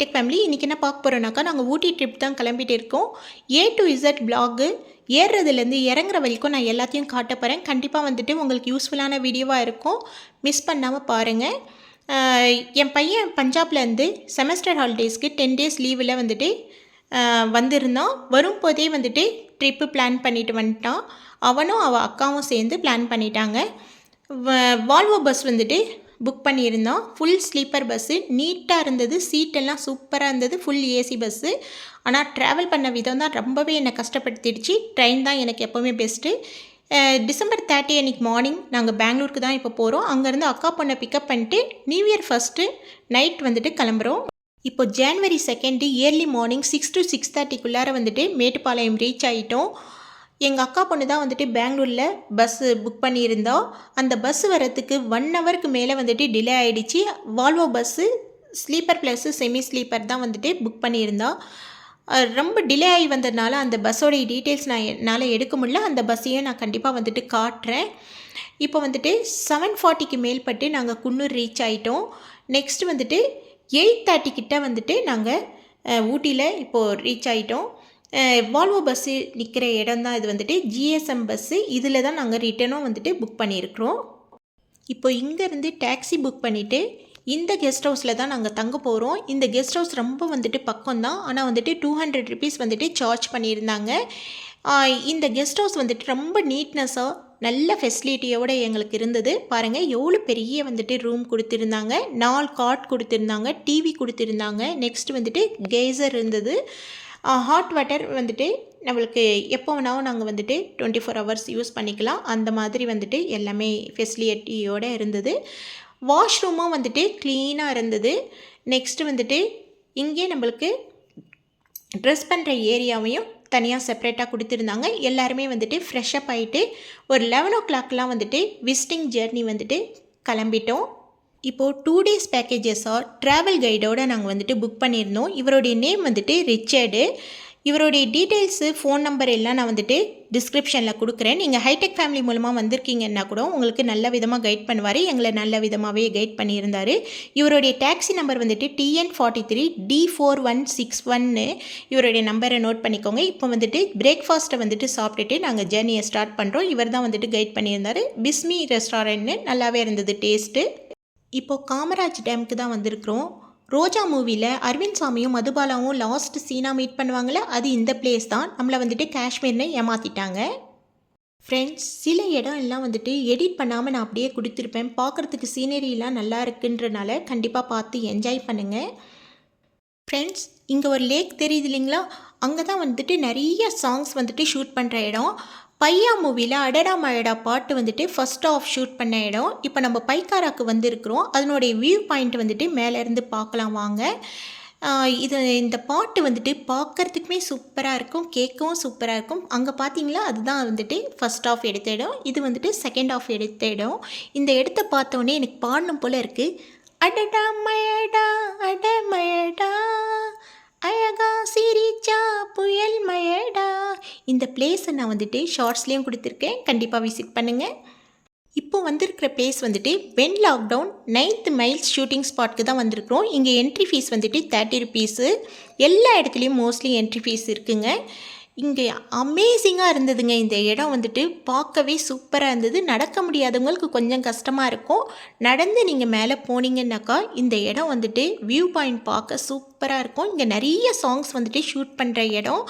Hitech family. இன்றைக்கி என்ன பார்க்க போகிறோன்னாக்கா, நாங்கள் ஊட்டி ட்ரிப் தான் கிளம்பிட்டு இருக்கோம். ஏ டு இசட் வ்ளாகு, ஏறுறதுலேருந்து இறங்குற வரைக்கும் நான் எல்லாத்தையும் காட்ட போகிறேன். கண்டிப்பாக வந்துட்டு உங்களுக்கு யூஸ்ஃபுல்லான வீடியோவாக இருக்கும். மிஸ் பண்ணாமல் பாருங்கள். என் பையன் பஞ்சாப்லேருந்து செமஸ்டர் ஹாலிடேஸ்க்கு 10 டேஸ் லீவில் வந்துட்டு வந்திருந்தான். வரும்போதே வந்துட்டு ட்ரிப்பு பிளான் பண்ணிட்டு வந்துட்டான். அவனும் அவள் அக்காவும் சேர்ந்து பிளான் பண்ணிட்டாங்க. வால்வோ பஸ் வந்துட்டு புக் பண்ணியிருந்தோம். ஃபுல் ஸ்லீப்பர் பஸ்ஸு, நீட்டாக இருந்தது, சீட்டெல்லாம் சூப்பராக இருந்தது. Full AC bus. ஆனால் ட்ராவல் பண்ண விதம் தான் ரொம்பவே என்னை கஷ்டப்படுத்திடுச்சு. ட்ரெயின் தான் எனக்கு எப்போவுமே பெஸ்ட்டு. டிசம்பர் 30 அன்றைக்கி மார்னிங் நாங்கள் பெங்களூருக்கு தான் இப்போ போகிறோம். அங்கேருந்து அக்கா பொண்ணை பிக்கப் பண்ணிட்டு நியூ இயர் ஃபஸ்ட்டு நைட் வந்துட்டு கிளம்புறோம். இப்போ ஜனவரி 2 இயர்லி மார்னிங் 6 to 6:30 வந்துட்டு மேட்டுப்பாளையம் ரீச் ஆகிட்டோம். எங்கள் அக்கா பொண்ணு தான் வந்துட்டு பெங்களூரில் பஸ்ஸு புக் பண்ணியிருந்தோம். அந்த பஸ்ஸு வரத்துக்கு 1 ஹவருக்கு மேலே வந்துட்டு டிலே ஆகிடுச்சு. Volvo bus sleeper plus semi sleeper தான் வந்துட்டு புக் பண்ணியிருந்தோம். ரொம்ப டிலே ஆகி வந்ததுனால அந்த பஸ்ஸோடைய டீட்டெயில்ஸ் என்னால் எடுக்க முடியல. அந்த பஸ்ஸையும் நான் கண்டிப்பாக வந்துட்டு காட்டுறேன். இப்போ வந்துட்டு 7:40க்கு மேல்பட்டு நாங்கள் குன்னூர் ரீச் ஆகிட்டோம். நெக்ஸ்ட்டு வந்துட்டு 8:30 கிட்ட வந்துட்டு நாங்கள் ஊட்டியில் இப்போது ரீச் ஆகிட்டோம். வால்வோ பஸ்ஸு நிற்கிற இடம் தான் இது வந்துட்டு ஜிஎஸ்எம் பஸ்ஸு. இதில் தான் நாங்கள் ரிட்டனும் வந்துட்டு புக் பண்ணியிருக்கிறோம். இப்போ இங்கேருந்து டேக்ஸி புக் பண்ணிவிட்டு இந்த கெஸ்ட் ஹவுஸில் தான் நாங்கள் தங்க போகிறோம். இந்த கெஸ்ட் ஹவுஸ் ரொம்ப வந்துட்டு பக்கம்தான். ஆனால் வந்துட்டு 200 rupees வந்துட்டு சார்ஜ் பண்ணியிருந்தாங்க. இந்த கெஸ்ட் ஹவுஸ் வந்துட்டு ரொம்ப நீட்னஸாக நல்ல ஃபெசிலிட்டியோடு எங்களுக்கு இருந்தது. பாருங்கள் எவ்வளோ பெரிய வந்துட்டு ரூம் கொடுத்துருந்தாங்க. 4 காட் கொடுத்துருந்தாங்க, டிவி கொடுத்துருந்தாங்க. நெக்ஸ்ட் வந்துட்டு கேசர் இருந்தது. ஹாட் வாட்டர் வந்துட்டு நம்மளுக்கு எப்போ வேணாலும் நாங்கள் வந்துட்டு 24 hours யூஸ் பண்ணிக்கலாம். அந்த மாதிரி வந்துட்டு எல்லாமே ஃபெசிலிட்டியோடு இருந்தது. வாஷ்ரூமும் வந்துட்டு க்ளீனாக இருந்தது. நெக்ஸ்ட்டு வந்துட்டு இங்கே நம்மளுக்கு ட்ரெஸ் பண்ணுற ஏரியாவையும் தனியாக செப்பரேட்டாக கொடுத்துருந்தாங்க. எல்லாருமே வந்துட்டு ஃப்ரெஷ்அப் ஆகிட்டு ஒரு 11 o'clockலாம் வந்துட்டு விசிட்டிங் ஜேர்னி வந்துட்டு கிளம்பிட்டோம். இப்போது 2 days பேக்கேஜஸாக ட்ராவல் கைடோடு நாங்கள் வந்துட்டு புக் பண்ணியிருந்தோம். இவருடைய நேம் வந்துட்டு ரிச்சர்டு. இவருடைய டீட்டெயில்ஸு, ஃபோன் நம்பர் எல்லாம் நான் வந்துட்டு டிஸ்கிரிப்ஷனில் கொடுக்குறேன். நீங்கள் ஹைடெக் ஃபேமிலி மூலமாக வந்திருக்கீங்கன்னா கூட உங்களுக்கு நல்ல விதமாக கைட் பண்ணுவார். எங்களை நல்ல விதமாகவே கைட் பண்ணியிருந்தார். இவருடைய டாக்ஸி நம்பர் வந்துட்டு TN43 D4161. இவருடைய நம்பரை நோட் பண்ணிக்கோங்க. இப்போ வந்துட்டு பிரேக்ஃபாஸ்ட்டை வந்துட்டு சாப்பிட்டுட்டு நாங்கள் ஜேர்னியை ஸ்டார்ட் பண்ணுறோம். இவர் தான் வந்துட்டு கைட் பண்ணியிருந்தார். பிஸ்மி ரெஸ்டாரண்ட்னு நல்லாவே இருந்தது டேஸ்ட்டு. இப்போது காமராஜ் டேமுக்கு தான் வந்திருக்கிறோம். ரோஜா மூவியில் அரவிந்த் சாமியும் மதுபாலாவும் லாஸ்ட் சீனாக மீட் பண்ணுவாங்களே, அது இந்த பிளேஸ் தான். நம்மளை வந்துட்டு காஷ்மீர்னு ஏமாற்றிட்டாங்க. ஃப்ரெண்ட்ஸ், சில இடம் எல்லாம் வந்துட்டு எடிட் பண்ணாமல் நான் அப்படியே கொடுத்துருப்பேன். பார்க்குறதுக்கு சீனரிலாம் நல்லா இருக்குன்றனால கண்டிப்பாக பார்த்து என்ஜாய் பண்ணுங்கள். ஃப்ரெண்ட்ஸ், இங்கே ஒரு லேக் தெரியுது இல்லைங்களா, அங்கே தான் வந்துட்டு நிறைய சாங்ஸ் வந்துட்டு ஷூட் பண்ணுற இடம். பையா மூவியில் அடடா மழடா பாட்டு வந்துட்டு ஃபஸ்ட் ஆஃப் ஷூட் பண்ண இடம். இப்போ நம்ம பைக்காராக்கு வந்திருக்கிறோம். அதனுடைய வியூ பாயிண்ட் வந்துட்டு மேலேருந்து பார்க்கலாம் வாங்க. இந்த பாட்டு வந்துட்டு பார்க்குறதுக்குமே சூப்பராக இருக்கும், கேட்கவும் சூப்பராக இருக்கும். அங்கே பார்த்தீங்களா, அதுதான் வந்துட்டு ஃபஸ்ட் ஆஃப் எடுத்த இடம். இது வந்துட்டு செகண்ட் ஆஃப் எடுத்த இடம். இந்த இடத்த பார்த்தோன்னே எனக்கு பாடணும் போல் இருக்குது. அடடா மழடா அட மழடா அழகா சிரிச்சா புயல் மழடா. இந்த பிளேஸை நான் வந்துட்டு ஷார்ட்ஸ்லேயும் கொடுத்துருக்கேன். கண்டிப்பாக விசிட் பண்ணுங்கள். இப்போ வந்திருக்கிற பிளேஸ் வந்துட்டு when lockdown 9th miles shooting ஸ்பாட்க்கு தான் வந்திருக்கிறோம். இங்கே என்ட்ரி ஃபீஸ் வந்துட்டு 30 rupees. எல்லா இடத்துலையும் மோஸ்ட்லி என்ட்ரி ஃபீஸ் இருக்குங்க. இங்கே அமேசிங்காக இருந்ததுங்க. இந்த இடம் வந்துட்டு பார்க்கவே சூப்பராக இருந்தது. நடக்க முடியாதவங்களுக்கு கொஞ்சம் கஷ்டமாக இருக்கும். நடந்து நீங்கள் மேலே போனீங்கன்னாக்கா இந்த இடம் வந்துட்டு வியூ பாயிண்ட் பார்க்க சூப்பராக இருக்கும். இங்கே நிறைய சாங்ஸ் வந்துட்டு ஷூட் பண்ணுற இடம்.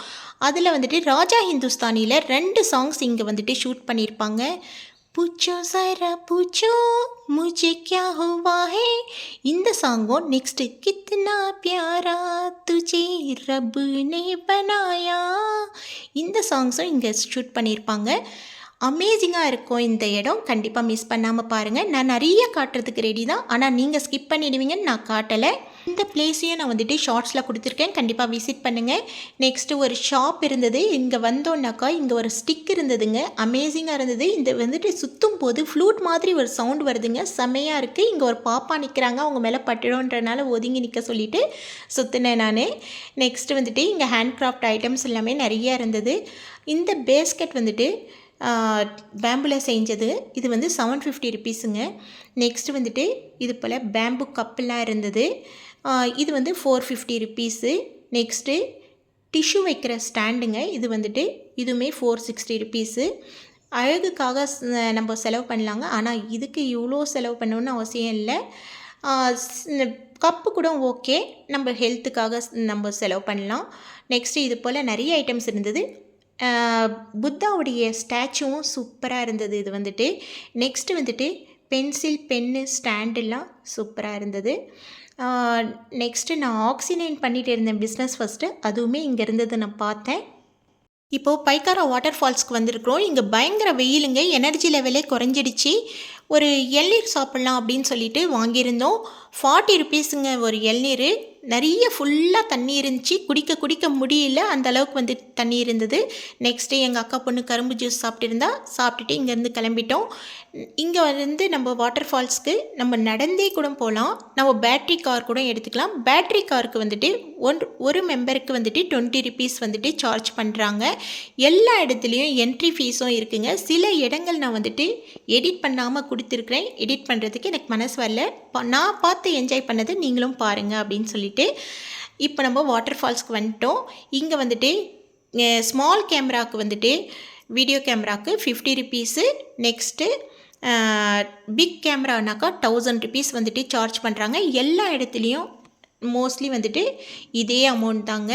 அதில் வந்துட்டு ராஜா ஹிந்துஸ்தானியில் 2 சாங்ஸ் இங்கே வந்துட்டு ஷூட் பண்ணியிருப்பாங்க. பூச்சோ சரா பூச்சோ முझे क्या हुआ है, இந்த சாங்கும் நெக்ஸ்ட்டு கித்னா பியாரா துஜே ரப் நே பனாயா, இந்த சாங்ஸும் இங்கே ஷூட் பண்ணியிருப்பாங்க. அமேசிங்காக இருக்கும் இந்த இடம். கண்டிப்பாக மிஸ் பண்ணாமல் பாருங்கள். நான் நிறைய காட்டுறதுக்கு ரெடி தான், ஆனால் நீங்கள் ஸ்கிப் பண்ணிடுவீங்கன்னு நான் காட்டலை. இந்த பிளேஸையும் நான் வந்துட்டு ஷார்ட்ஸில் கொடுத்துருக்கேன். கண்டிப்பாக விசிட் பண்ணுங்கள். நெக்ஸ்ட்டு ஒரு ஷாப் இருந்தது. இங்கே வந்தோன்னாக்கா இங்கே ஒரு ஸ்டிக் இருந்ததுங்க. அமேசிங்காக இருந்தது. இந்த வந்துட்டு சுற்றும் போது ஃப்ளூட் மாதிரி ஒரு சவுண்ட் வருதுங்க. செம்மையாக இருக்குது. இங்கே ஒரு பாப்பா நிற்கிறாங்க. அவங்க மேலே பட்டுடும்ன்றனால ஒதுங்கி நிற்க சொல்லிவிட்டு சுற்றினேன் நான். நெக்ஸ்ட்டு வந்துட்டு இங்கே ஹேண்ட்கிராஃப்ட் ஐட்டம்ஸ் எல்லாமே நிறையா இருந்தது. இந்த பேஸ்கெட் வந்துட்டு பேம்பில் செஞ்சது. இது வந்து 750 rupeesங்க. நெக்ஸ்ட்டு வந்துட்டு இது போல் பேம்பு கப்பெல்லாம் இருந்தது. இது வந்து 450 ருபீஸு. நெக்ஸ்ட்டு டிஷ்யூ வைக்கிற ஸ்டாண்டுங்க, இது வந்துட்டு இதுவுமே 460 ருபீஸு. அழகுக்காக நம்ம செலவு பண்ணலாங்க, ஆனால் இதுக்கு இவ்வளோ செலவு பண்ணணுன்னு அவசியம் இல்லை. கப்பு கூட ஓகே, நம்ம ஹெல்த்துக்காக நம்ம செலவு பண்ணலாம். நெக்ஸ்ட்டு இது போல் நிறைய ஐட்டம்ஸ் இருந்தது. புத்தாவுடைய ஸ்டாச்சுவும் சூப்பராக இருந்தது. இது வந்துட்டு நெக்ஸ்ட்டு வந்துட்டு பென்சில் பென்னு ஸ்டாண்டெல்லாம் சூப்பராக இருந்தது. நெக்ஸ்ட்டு நான் ஆக்சினைன் பண்ணிகிட்டு இருந்தேன் பிஸ்னஸ் ஃபஸ்ட்டு, அதுவுமே இங்கே இருந்தது நான் பார்த்தேன். இப்போது பைக்காரா வாட்டர் ஃபால்ஸ்க்கு வந்திருக்கிறோம். இங்கே பயங்கர வெயிலுங்க, எனர்ஜி லெவலே குறைஞ்சிடுச்சு. ஒரு இளநீர் சாப்பிட்லாம் அப்படின்னு சொல்லிட்டு வாங்கியிருந்தோம். 40 ருபீஸுங்க ஒரு இளநீர். நிறைய ஃபுல்லாக தண்ணி இருந்துச்சு, குடிக்க முடியல, அந்த அளவுக்கு வந்து தண்ணி இருந்தது. நெக்ஸ்ட்டு எங்கள் அக்கா பொண்ணு கரும்பு ஜூஸ் சாப்பிட்டுட்டு இங்கேருந்து கிளம்பிட்டோம். இங்கே வந்து நம்ம வாட்டர் ஃபால்ஸ்க்கு நம்ம நடந்தே கூட போகலாம், நம்ம பேட்ரி கார் கூட எடுத்துக்கலாம். பேட்ரி காருக்கு வந்துட்டு ஒரு மெம்பருக்கு வந்துட்டு 20 ருபீஸ் வந்துட்டு சார்ஜ் பண்ணுறாங்க. எல்லா இடத்துலையும் என்ட்ரி ஃபீஸும் இருக்குங்க. சில இடங்கள் நான் வந்துட்டு எடிட் பண்ணாமல் கொடுத்துருக்குறேன், எடிட் பண்ணுறதுக்கு எனக்கு மனசு வரல. நான் பார்த்து என்ஜாய் பண்ணது நீங்களும் பாருங்கள் அப்படின்னு சொல்லிட்டு இப்போ நம்ம வாட்டர் ஃபால்ஸ்க்கு வந்துட்டோம். இங்கே வந்துட்டு ஸ்மால் கேமராவுக்கு வந்துட்டு வீடியோ கேமராவுக்கு 50 ருபீஸு. நெக்ஸ்ட்டு பிக் கேமரானாக்கா 1000 ருபீஸ் வந்துட்டு சார்ஜ் பண்ணுறாங்க. எல்லா இடத்துலையும் மோஸ்ட்லி வந்துட்டு இதே அமௌண்ட் தாங்க.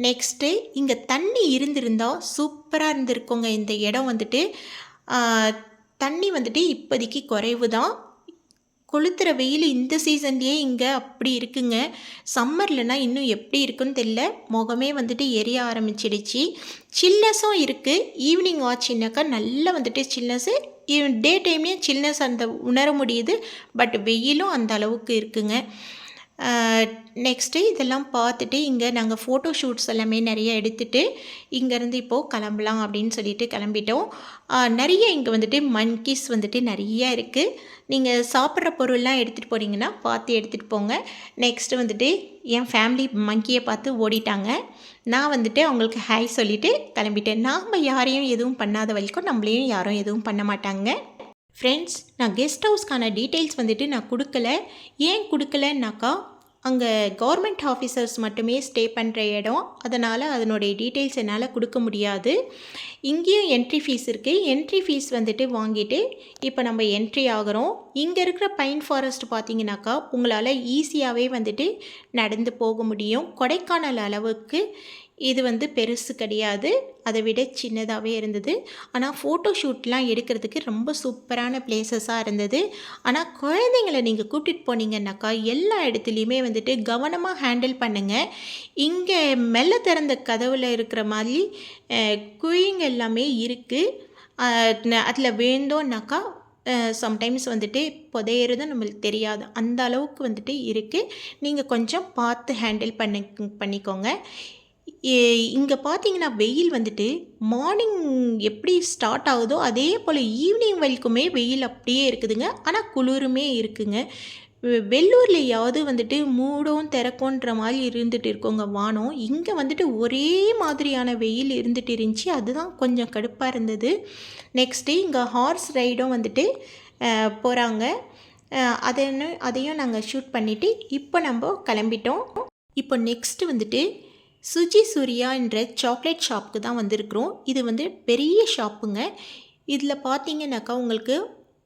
நெக்ஸ்ட்டு இங்கே தண்ணி இருந்திருந்தால் சூப்பராக இருந்திருக்குங்க. இந்த இடம் வந்துட்டு தண்ணி வந்துட்டு இப்போதைக்கு குறைவு தான். கொளுத்துற வெயில் இந்த சீசன்லேயே இங்கே அப்படி இருக்குங்க. சம்மர்லனா இன்னும் எப்படி இருக்குன்னு தெரியல, முகமே வந்துட்டு எரிய ஆரம்பிச்சிடுச்சு. சில்னஸும் இருக்குது. ஈவினிங் ஆச்சுன்னாக்கா நல்லா வந்துட்டு சில்னஸ்ஸு, டே டைம்லேயும் சில்னஸ் அந்த உணர முடியுது. பட் வெயிலும் அந்த அளவுக்கு இருக்குங்க. நெக்ஸ்ட்டு இதெல்லாம் பார்த்துட்டு இங்கே நாங்கள் ஃபோட்டோ ஷூட்ஸ் எல்லாமே நிறைய எடுத்துகிட்டு இங்கேருந்து இப்போது கிளம்பலாம் அப்படின்னு சொல்லிட்டு கிளம்பிட்டோம். நிறைய இங்கே வந்துட்டு மங்கீஸ் வந்துட்டு நிறைய இருக்குது. நீங்கள் சாப்பிட்ற பொருள்லாம் எடுத்துகிட்டு போனீங்கன்னா பார்த்து எடுத்துகிட்டு போங்க. நெக்ஸ்ட்டு வந்துட்டு என் ஃபேமிலி மங்கியை பார்த்து ஓடிட்டாங்க. நான் வந்துட்டு அவங்களுக்கு ஹாய் சொல்லிவிட்டு கிளம்பிட்டேன். நாம் யாரையும் எதுவும் பண்ணாத வரைக்கும் நம்மளையும் யாரும் எதுவும் பண்ண மாட்டாங்க. ஃப்ரெண்ட்ஸ், நான் கெஸ்ட் ஹவுஸ்க்கான டீட்டெயில்ஸ் வந்துட்டு நான் கொடுக்கல. ஏன் கொடுக்கலன்னாக்கா, அங்கே கவர்மெண்ட் ஆஃபீஸர்ஸ் மட்டுமே ஸ்டே பண்ணுற இடம், அதனால் அதனுடைய டீட்டெயில்ஸ் என்னால் கொடுக்க முடியாது. இங்கேயும் என்ட்ரி ஃபீஸ் இருக்குது. என்ட்ரி ஃபீஸ் வந்துட்டு வாங்கிட்டு இப்போ நம்ம என்ட்ரி ஆகிறோம். இங்கே இருக்கிற பைன் ஃபாரஸ்ட் பார்த்தீங்கன்னாக்கா உங்களால் ஈஸியாகவே வந்துட்டு நடந்து போக முடியும். கொடைக்கானல் அளவுக்கு இது வந்து பெருசு கிடையாது, அதை விட சின்னதாகவே இருந்தது. ஆனால் ஃபோட்டோ ஷூட்லாம் எடுக்கிறதுக்கு ரொம்ப சூப்பரான பிளேசஸாக இருந்தது. ஆனால் குழந்தைங்களை நீங்கள் கூட்டிகிட்டு போனீங்கன்னாக்கா எல்லா இடத்துலையுமே வந்துட்டு கவனமாக ஹேண்டில் பண்ணுங்கள். இங்கே மெல்ல திறந்த கதவில் இருக்கிற மாதிரி குழிங்க எல்லாமே இருக்குது. அதில் வேண்டோன்னாக்கா சம்டைம்ஸ் வந்துட்டு புதையிறது நம்மளுக்கு தெரியாது, அந்த அளவுக்கு வந்துட்டு இருக்குது. நீங்கள் கொஞ்சம் பார்த்து ஹேண்டில் பண்ணிக்கோங்க. இங்கே பார்த்தீங்கன்னா வெயில் வந்துட்டு மார்னிங் எப்படி ஸ்டார்ட் ஆகுதோ அதே போல் ஈவினிங் வரைக்குமே வெயில் அப்படியே இருக்குதுங்க. ஆனால் குளிருமே இருக்குங்க. வெள்ளூர்லையாவது வந்துட்டு மூடும் திறக்கும்ன்ற மாதிரி இருந்துகிட்டு இருக்கோங்க வானம். இங்கே வந்துட்டு ஒரே மாதிரியான வெயில் இருந்துகிட்டு இருந்துச்சு, அதுதான் கொஞ்சம் கடுப்பாக இருந்தது. நெக்ஸ்ட்டு இங்கே ஹார்ஸ் ரைடும் வந்துட்டு போகிறாங்க. அதையும் நாங்கள் ஷூட் பண்ணிவிட்டு இப்போ நம்ம கிளம்பிட்டோம். இப்போ நெக்ஸ்ட்டு வந்துட்டு சுஜி சூர்யா என்ற சாக்லேட் ஷாப்புக்கு தான் வந்திருக்கிறோம். இது வந்து பெரிய ஷாப்புங்க. இதில் பார்த்தீங்கன்னாக்கா உங்களுக்கு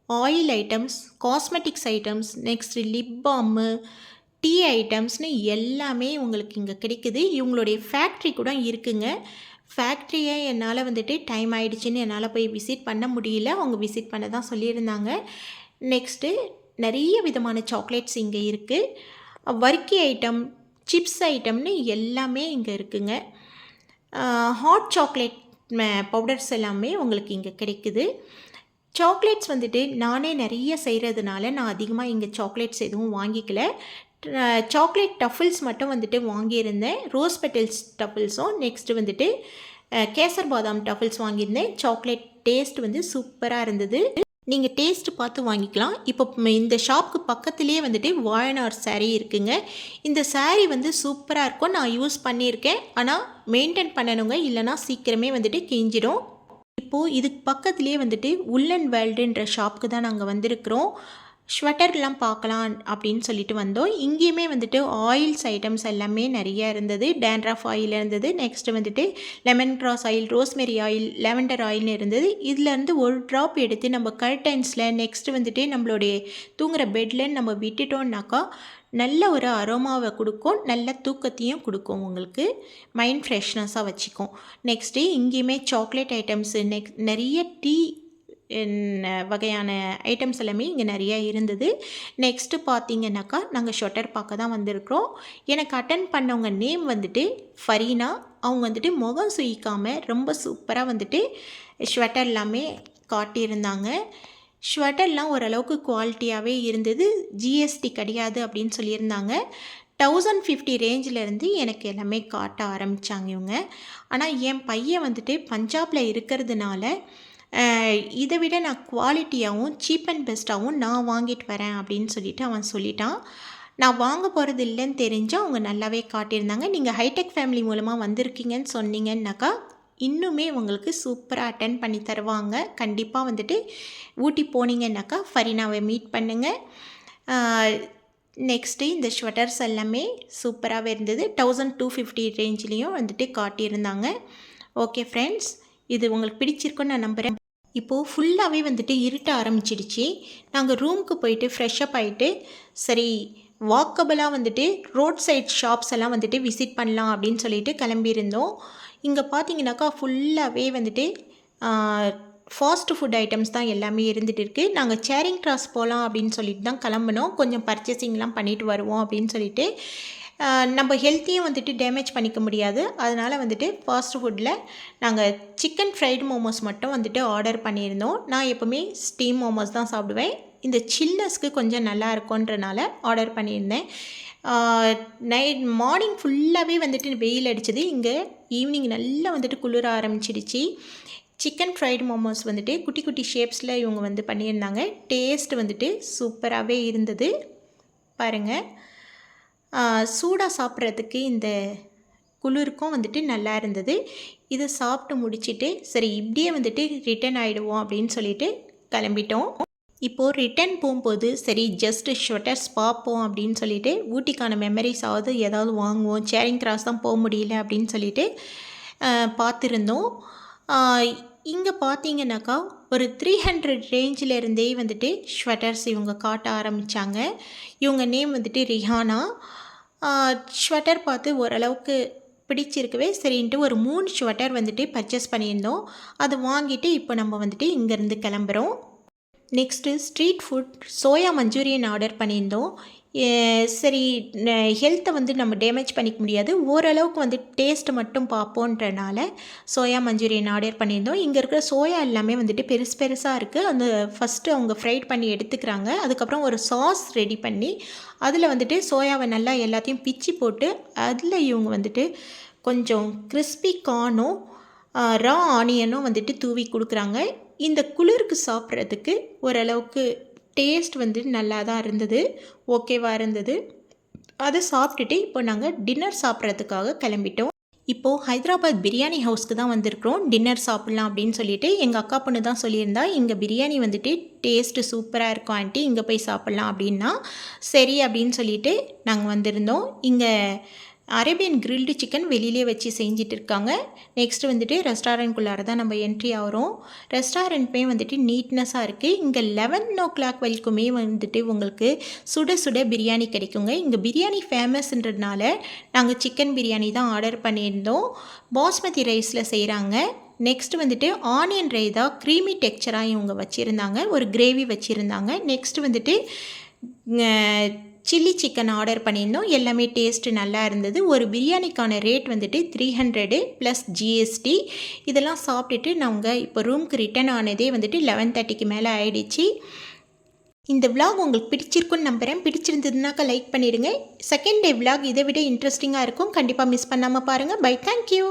oil items, cosmetics items, next lip balm, tea ஐட்டம்ஸ்னு எல்லாமே உங்களுக்கு இங்கே கிடைக்குது. இவங்களுடைய ஃபேக்ட்ரி கூட இருக்குங்க. ஃபேக்ட்ரியை என்னால் வந்துட்டு டைம் ஆகிடுச்சின்னு என்னால் போய் விசிட் பண்ண முடியல, அவங்க விசிட் பண்ண தான் சொல்லியிருந்தாங்க. நெக்ஸ்ட்டு நிறைய விதமான சாக்லேட்ஸ் இங்கே இருக்குது. வர்க்கி ஐட்டம், சிப்ஸ் ஐட்டம்னு எல்லாமே இங்கே இருக்குங்க. ஹாட் சாக்லேட் பவுடர்ஸ் எல்லாமே உங்களுக்கு இங்கே கிடைக்குது. சாக்லேட்ஸ் வந்துட்டு நானே நிறைய செய்கிறதுனால நான் அதிகமாக இங்கே சாக்லேட்ஸ் எதுவும் வாங்கிக்கல. சாக்லேட் டஃபிள்ஸ் மட்டும் வந்துட்டு வாங்கியிருந்தேன். ரோஸ் பெட்டல்ஸ் டஃபிள்ஸும், நெக்ஸ்ட்டு வந்துட்டு கேசர் பாதாம் டஃபிள்ஸ் வாங்கியிருந்தேன். சாக்லேட் டேஸ்ட் வந்து சூப்பராக இருந்தது. நீங்கள் டேஸ்ட்டு பார்த்து வாங்கிக்கலாம். இப்போ இந்த ஷாப்புக்கு பக்கத்துலேயே வந்துட்டு வாழனார் சாரீ இருக்குங்க. இந்த சாரீ வந்து சூப்பராக இருக்கும், நான் யூஸ் பண்ணியிருக்கேன். ஆனால் மெயின்டைன் பண்ணணுங்க, இல்லைனா சீக்கிரமே வந்துட்டு கிழிஞ்சிடும். இப்போது இதுக்கு பக்கத்துலேயே வந்துட்டு உல்லன் வேர்ல்டுன்ற ஷாப்புக்கு தான் நாங்கள் வந்திருக்கிறோம். ஸ்வெட்டர்லாம் பார்க்கலாம் அப்படின்னு சொல்லிட்டு வந்தோம். இங்கேயுமே வந்துட்டு ஆயில்ஸ் ஐட்டம்ஸ் எல்லாமே நிறைய இருந்தது. டேண்ட்ரஃப் ஆயில் இருந்தது. நெக்ஸ்ட்டு வந்துட்டு lemon grass oil, rosemary oil, lavender ஆயில்னு இருந்தது. இதுலேருந்து ஒரு ட்ராப் எடுத்து நம்ம கர்டைன்ஸில், நெக்ஸ்ட்டு வந்துட்டு நம்மளுடைய தூங்குகிற பெட்டில் நம்ம விட்டுட்டோம்னாக்கா நல்ல ஒரு அரோமாவை கொடுக்கும், நல்ல தூக்கத்தையும் கொடுக்கும், உங்களுக்கு மைண்ட் ஃப்ரெஷ்னஸாக வச்சுக்கும். நெக்ஸ்ட்டு இங்கேயுமே சாக்லேட் ஐட்டம்ஸு, நிறைய டீ வகையான ஐட்டம்ஸ் எல்லாமே இங்கே நிறையா இருந்தது. நெக்ஸ்ட்டு பார்த்தீங்கன்னாக்கா நாங்கள் ஸ்வெட்டர் பார்க்க தான் வந்திருக்கிறோம். எனக்கு அட்டன் பண்ணவங்க நேம் வந்துட்டு ஃபரீனா. அவங்க வந்துட்டு முகம் சுயிக்காமல் ரொம்ப சூப்பராக வந்துட்டு ஸ்வெட்டர் எல்லாமே காட்டியிருந்தாங்க. ஸ்வெட்டர்லாம் ஓரளவுக்கு குவாலிட்டியாகவே இருந்தது. ஜிஎஸ்டி கிடையாது அப்படின்னு சொல்லியிருந்தாங்க. 1050 ரேஞ்சிலேருந்து எனக்கு எல்லாமே காட்ட ஆரம்பித்தாங்க இவங்க. ஆனால் என் பையன் வந்துட்டு பஞ்சாபில் இருக்கிறதுனால இதை விட நான் குவாலிட்டியாகவும் சீப் அண்ட் பெஸ்ட்டாகவும் நான் வாங்கிட்டு வரேன் அப்படின்னு சொல்லிட்டு அவன் சொல்லிட்டான். நான் வாங்க போகிறது இல்லைன்னு தெரிஞ்சால் அவங்க நல்லாவே காட்டியிருந்தாங்க. நீங்கள் ஹைடெக் ஃபேமிலி மூலமாக வந்திருக்கீங்கன்னு சொன்னீங்கன்னாக்கா இன்னுமே உங்களுக்கு சூப்பராக அட்டென்ட் பண்ணி தருவாங்க. கண்டிப்பாக வந்துட்டு ஊட்டி போனீங்கன்னாக்கா ஃபரீனாவை மீட் பண்ணுங்கள். நெக்ஸ்ட்டு இந்த ஸ்வெட்டர்ஸ் எல்லாமே சூப்பராகவே இருந்தது. 1250 ரேஞ்சிலையும் வந்துட்டு காட்டியிருந்தாங்க. ஓகே ஃப்ரெண்ட்ஸ், இது உங்களுக்கு பிடிச்சிருக்குன்னு நான் நம்புகிறேன். இப்போது ஃபுல்லாகவே வந்துட்டு இருட்ட ஆரம்பிச்சிடுச்சு. நாங்கள் ரூமுக்கு போயிட்டு ஃப்ரெஷ்அப் ஆகிட்டு சரி வாக்கபிளாக வந்துட்டு ரோட் சைட் ஷாப்ஸ் எல்லாம் வந்துட்டு விசிட் பண்ணலாம் அப்படின்னு சொல்லிட்டு கிளம்பியிருந்தோம். இங்கே பார்த்தீங்கன்னாக்கா ஃபுல்லாகவே வந்துட்டு ஃபாஸ்ட் ஃபுட் ஐட்டம்ஸ் தான் எல்லாமே இருந்துகிட்டு இருக்குது. நாங்கள் சேரிங் கிராஸ் போகலாம் அப்படின்னு சொல்லிட்டு தான் கிளம்பினோம். கொஞ்சம் பர்ச்சேசிங்லாம் பண்ணிவிட்டு வருவோம் அப்படின்னு சொல்லிட்டு. நம்ம ஹெல்த்தையும் வந்துட்டு டேமேஜ் பண்ணிக்க முடியாது. அதனால் வந்துட்டு ஃபாஸ்ட் ஃபுட்டில் நாங்கள் சிக்கன் ஃப்ரைடு மோமோஸ் மட்டும் வந்துட்டு ஆர்டர் பண்ணியிருந்தோம். நான் எப்போவுமே ஸ்டீம் மோமோஸ் தான் சாப்பிடுவேன். இந்த சில்னஸ்க்கு கொஞ்சம் நல்லா இருக்குன்றனால ஆர்டர் பண்ணியிருந்தேன். மார்னிங் ஃபுல்லாகவே வந்துட்டு வெயில் அடித்தது. இங்கே ஈவினிங் நல்லா வந்துட்டு குளிர ஆரம்பிச்சிடுச்சு. சிக்கன் ஃப்ரைடு மோமோஸ் வந்துட்டு குட்டி குட்டி ஷேப்ஸில் இவங்க வந்து பண்ணியிருந்தாங்க. டேஸ்ட் வந்துட்டு சூப்பராகவே இருந்தது. பாருங்கள், சூடாக சாப்பிட்றதுக்கு இந்த குளிருக்கும் வந்துட்டு நல்லா இருந்தது. இதை சாப்பிட்டு முடிச்சுட்டு சரி இப்படியே வந்துட்டு ரிட்டன் ஆகிடுவோம் அப்படின்னு சொல்லிட்டு கிளம்பிட்டோம். இப்போது ரிட்டன் போகும்போது சரி ஜஸ்ட்டு ஸ்வெட்டர்ஸ் பார்ப்போம் அப்படின்னு சொல்லிட்டு ஊட்டிக்கான மெமரிஸாவது ஏதாவது வாங்குவோம். சேரிங் கிராஸ் தான் போக முடியல அப்படின்னு சொல்லிட்டு பார்த்துருந்தோம். இங்கே பார்த்தீங்கன்னாக்கா ஒரு 300 ரேஞ்சிலேருந்தே வந்துட்டு ஸ்வெட்டர்ஸ் இவங்க காட்ட ஆரம்பித்தாங்க. இவங்க நேம் வந்துட்டு ரிஹானா. ஸ்வெட்டர் பார்த்து ஓரளவுக்கு பிடிச்சிருக்கவே சரின்ட்டு ஒரு 3 ஸ்வெட்டர் வந்துட்டு பர்ச்சேஸ் பண்ணியிருந்தோம். அதை வாங்கிட்டு இப்போ நம்ம வந்துட்டு இங்கேருந்து கிளம்புறோம். Next street food soya Manchurian order பண்ணியிருந்தோம். சரி ஹெல்த்தை வந்து நம்ம டேமேஜ் பண்ணிக்க முடியாது, ஓரளவுக்கு வந்து டேஸ்ட்டு மட்டும் பார்ப்போன்றனால சோயா மஞ்சூரியன் ஆர்டர் பண்ணியிருந்தோம். இங்கே இருக்கிற சோயா எல்லாமே வந்துட்டு பெருசு பெருசாக இருக்குது. அந்த ஃபஸ்ட்டு அவங்க ஃப்ரைட் பண்ணி எடுத்துக்கிறாங்க. அதுக்கப்புறம் ஒரு சாஸ் ரெடி பண்ணி அதில் வந்துட்டு சோயாவை நல்லா எல்லாத்தையும் பிச்சு போட்டு அதில் இவங்க வந்துட்டு கொஞ்சம் கிறிஸ்பி கார்னும் ரா ஆனியனும் வந்துட்டு தூவி கொடுக்குறாங்க. இந்த குளிருக்கு சாப்பிட்றதுக்கு ஓரளவுக்கு டேஸ்ட் வந்து நல்லா தான் இருந்தது, ஓகேவாக இருந்தது. அதை சாப்பிட்டுட்டு இப்போ நாங்கள் டின்னர் சாப்பிட்றதுக்காக கிளம்பிட்டோம். இப்போது ஹைதராபாத் பிரியாணி ஹவுஸ்க்கு தான் வந்திருக்கிறோம். டின்னர் சாப்பிட்லாம் அப்படின்னு சொல்லிட்டு எங்கள் அக்கா பொண்ணு தான் சொல்லியிருந்தா, இங்கே பிரியாணி வந்துட்டு டேஸ்ட்டு சூப்பராக இருக்கும் ஆண்டி, இங்கே போய் சாப்பிட்லாம் அப்படின்னா சரி அப்படின்னு சொல்லிட்டு நாங்கள் வந்திருந்தோம். இங்கே அரேபியன் கிரில்டு சிக்கன் வெளியிலே வச்சு செஞ்சுட்டு இருக்காங்க. நெக்ஸ்ட்டு வந்துட்டு ரெஸ்டாரண்ட்குள்ளார தான் நம்ம என்ட்ரி ஆகிறோம். ரெஸ்டாரண்ட்மே வந்துட்டு நீட்னஸாக இருக்குது. இங்கே 11 o'clock வரைக்குமே வந்துட்டு உங்களுக்கு சுட சுட பிரியாணி கிடைக்குங்க. இங்கே பிரியாணி ஃபேமஸ்ன்றதுனால நாங்கள் சிக்கன் பிரியாணி தான் ஆர்டர் பண்ணியிருந்தோம். பாஸ்மதி ரைஸில் செய்கிறாங்க. நெக்ஸ்ட்டு வந்துட்டு ஆனியன் ரைதா க்ரீமி டெக்ஸ்சராக இவங்க வச்சுருந்தாங்க, ஒரு கிரேவி வச்சுருந்தாங்க. நெக்ஸ்ட்டு வந்துட்டு சில்லி சிக்கன் ஆர்டர் பண்ணியிருந்தோம். எல்லாமே டேஸ்ட்டு நல்லா இருந்தது. ஒரு பிரியாணிக்கான ரேட் வந்துட்டு 300 + GST. இதெல்லாம் சாப்பிட்டுட்டு நாங்கள் இப்போ ரூமுக்கு ரிட்டன் ஆனதே வந்துட்டு 11:30க்கு மேலே ஆகிடுச்சு. இந்த விலாக் உங்களுக்கு பிடிச்சிருக்குன்னு நம்புகிறேன். பிடிச்சிருந்ததுனாக்கா லைக் பண்ணிவிடுங்க. செகண்ட் டே விலாக் இதை விட இன்ட்ரெஸ்டிங்காக இருக்கும். கண்டிப்பாக மிஸ் பண்ணாமல் பாருங்கள். Bye, thank you.